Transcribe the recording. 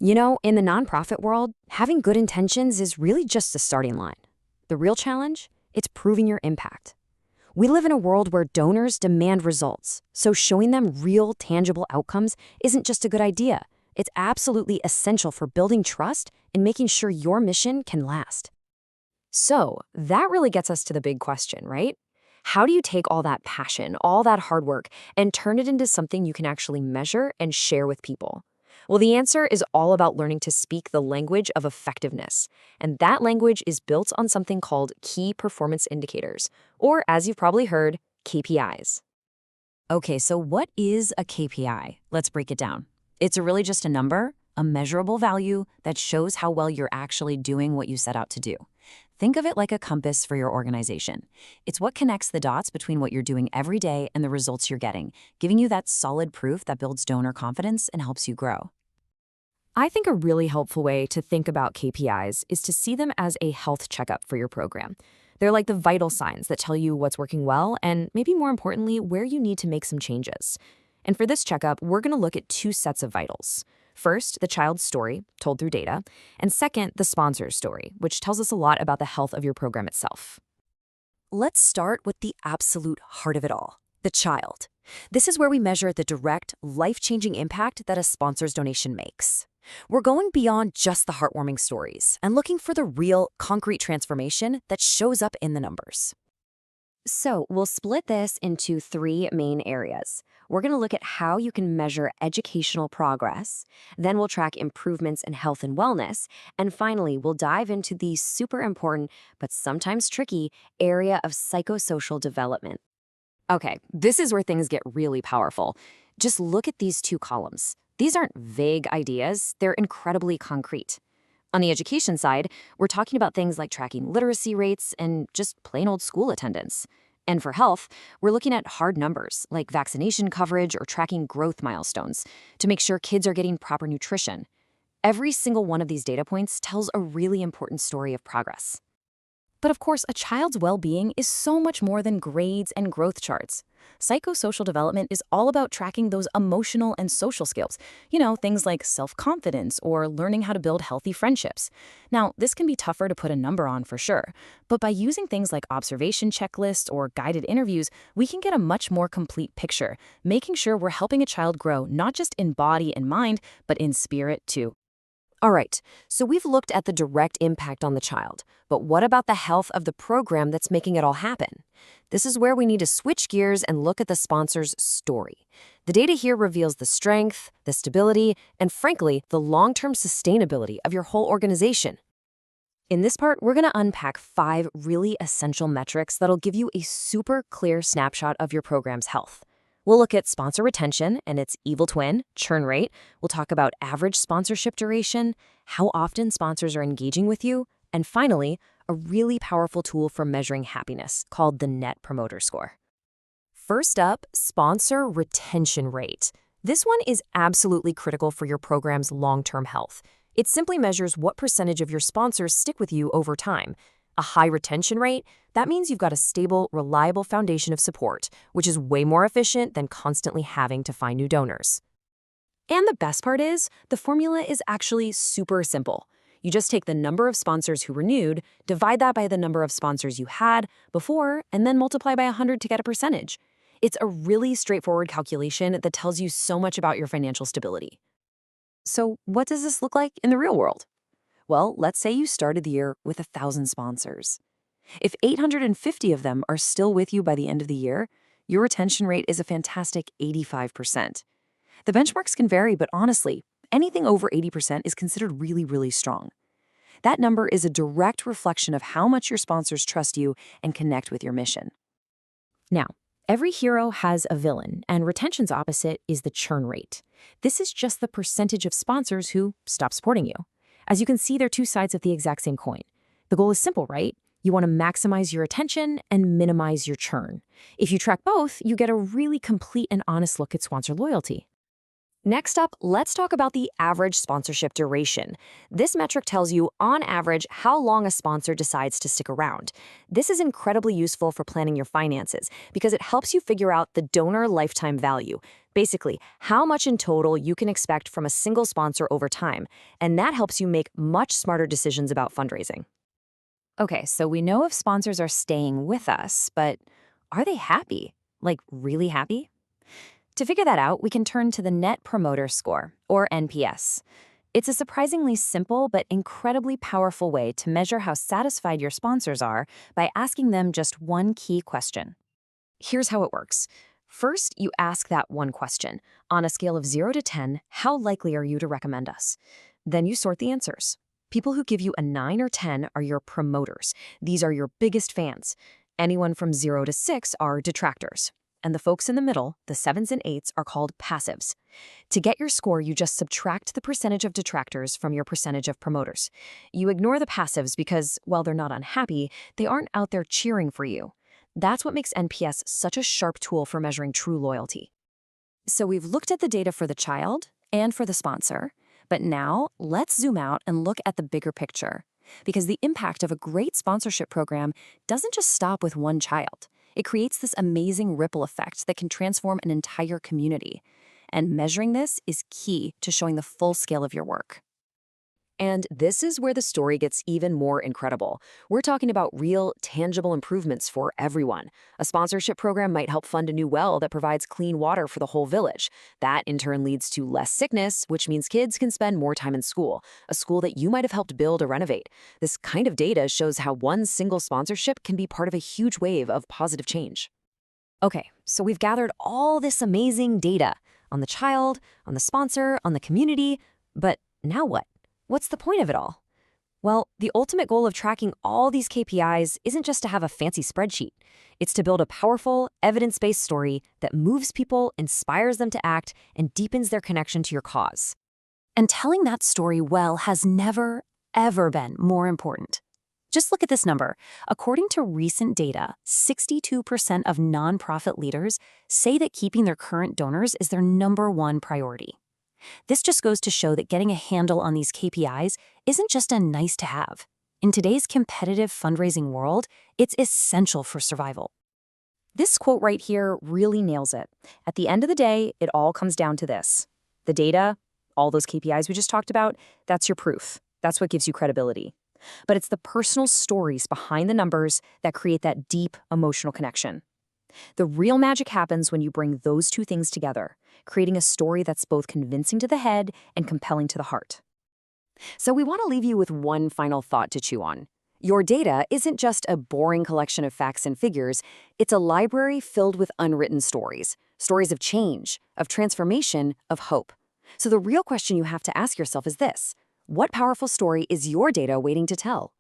You know, in the nonprofit world, having good intentions is really just the starting line. The real challenge? It's proving your impact. We live in a world where donors demand results, so showing them real, tangible outcomes isn't just a good idea. It's absolutely essential for building trust and making sure your mission can last. So, that really gets us to the big question, right? How do you take all that passion, all that hard work, and turn it into something you can actually measure and share with people? Well, the answer is all about learning to speak the language of effectiveness. And that language is built on something called key performance indicators, or as you've probably heard, KPIs. Okay, so what is a KPI? Let's break it down. It's really just a number, a measurable value that shows how well you're actually doing what you set out to do. Think of it like a compass for your organization. It's what connects the dots between what you're doing every day and the results you're getting, giving you that solid proof that builds donor confidence and helps you grow. I think a really helpful way to think about KPIs is to see them as a health checkup for your program. They're like the vital signs that tell you what's working well and, maybe more importantly, where you need to make some changes. And for this checkup, we're going to look at two sets of vitals. First, the child's story, told through data, and second, the sponsor's story, which tells us a lot about the health of your program itself. Let's start with the absolute heart of it all, the child. This is where we measure the direct, life-changing impact that a sponsor's donation makes. We're going beyond just the heartwarming stories and looking for the real, concrete transformation that shows up in the numbers. So we'll split this into three main areas. We're going to look at how you can measure educational progress, then we'll track improvements in health and wellness, and finally, we'll dive into the super important, but sometimes tricky, area of psychosocial development. Okay, this is where things get really powerful. Just look at these two columns. These aren't vague ideas, they're incredibly concrete. On the education side, we're talking about things like tracking literacy rates and just plain old school attendance. And for health, we're looking at hard numbers like vaccination coverage or tracking growth milestones to make sure kids are getting proper nutrition. Every single one of these data points tells a really important story of progress. But of course, a child's well-being is so much more than grades and growth charts. Psychosocial development is all about tracking those emotional and social skills. Things like self-confidence or learning how to build healthy friendships. Now, this can be tougher to put a number on for sure, but by using things like observation checklists or guided interviews, we can get a much more complete picture, making sure we're helping a child grow not just in body and mind, but in spirit too. All right, so we've looked at the direct impact on the child, but what about the health of the program that's making it all happen? This is where we need to switch gears and look at the sponsor's story. The data here reveals the strength, the stability, and frankly, the long-term sustainability of your whole organization. In this part, we're going to unpack 5 really essential metrics that'll give you a super clear snapshot of your program's health. We'll look at sponsor retention and its evil twin, churn rate. We'll talk about average sponsorship duration, how often sponsors are engaging with you, and finally, a really powerful tool for measuring happiness called the Net Promoter Score. First up, sponsor retention rate. This one is absolutely critical for your program's long-term health. It simply measures what percentage of your sponsors stick with you over time. A high retention rate, that means you've got a stable, reliable foundation of support, which is way more efficient than constantly having to find new donors. And the best part is, the formula is actually super simple. You just take the number of sponsors who renewed, divide that by the number of sponsors you had before, and then multiply by 100 to get a percentage. It's a really straightforward calculation that tells you so much about your financial stability. So what does this look like in the real world? Well, let's say you started the year with 1,000 sponsors. If 850 of them are still with you by the end of the year, your retention rate is a fantastic 85%. The benchmarks can vary, but honestly, anything over 80% is considered really, really strong. That number is a direct reflection of how much your sponsors trust you and connect with your mission. Now, every hero has a villain, and retention's opposite is the churn rate. This is just the percentage of sponsors who stop supporting you. As you can see, they're two sides of the exact same coin. The goal is simple, right? You want to maximize your attention and minimize your churn. If you track both, you get a really complete and honest look at sponsor loyalty. Next up, let's talk about the average sponsorship duration. This metric tells you, on average, how long a sponsor decides to stick around. This is incredibly useful for planning your finances because it helps you figure out the donor lifetime value. Basically, how much in total you can expect from a single sponsor over time, and that helps you make much smarter decisions about fundraising. Okay, so we know if sponsors are staying with us, but are they happy? Like, really happy? To figure that out, we can turn to the Net Promoter Score, or NPS. It's a surprisingly simple but incredibly powerful way to measure how satisfied your sponsors are by asking them just one key question. Here's how it works. First, you ask that one question. On a scale of 0 to 10, how likely are you to recommend us? Then you sort the answers. People who give you a 9 or 10 are your promoters. These are your biggest fans. Anyone from 0 to 6 are detractors. And the folks in the middle, the 7s and 8s, are called passives. To get your score, you just subtract the percentage of detractors from your percentage of promoters. You ignore the passives because, while they're not unhappy, they aren't out there cheering for you. That's what makes NPS such a sharp tool for measuring true loyalty. So we've looked at the data for the child and for the sponsor, but now let's zoom out and look at the bigger picture. Because the impact of a great sponsorship program doesn't just stop with one child. It creates this amazing ripple effect that can transform an entire community. And measuring this is key to showing the full scale of your work. And this is where the story gets even more incredible. We're talking about real, tangible improvements for everyone. A sponsorship program might help fund a new well that provides clean water for the whole village. That, in turn, leads to less sickness, which means kids can spend more time in school, a school that you might have helped build or renovate. This kind of data shows how one single sponsorship can be part of a huge wave of positive change. Okay, so we've gathered all this amazing data on the child, on the sponsor, on the community, but now what? What's the point of it all? Well, the ultimate goal of tracking all these KPIs isn't just to have a fancy spreadsheet. It's to build a powerful, evidence-based story that moves people, inspires them to act, and deepens their connection to your cause. And telling that story well has never, ever been more important. Just look at this number. According to recent data, 62% of nonprofit leaders say that keeping their current donors is their #1 priority. This just goes to show that getting a handle on these KPIs isn't just a nice to have. In today's competitive fundraising world, it's essential for survival. This quote right here really nails it. At the end of the day, it all comes down to this. The data, all those KPIs we just talked about, that's your proof. That's what gives you credibility. But it's the personal stories behind the numbers that create that deep emotional connection. The real magic happens when you bring those two things together, creating a story that's both convincing to the head and compelling to the heart. So we want to leave you with one final thought to chew on. Your data isn't just a boring collection of facts and figures, it's a library filled with unwritten stories. Stories of change, of transformation, of hope. So the real question you have to ask yourself is this: what powerful story is your data waiting to tell?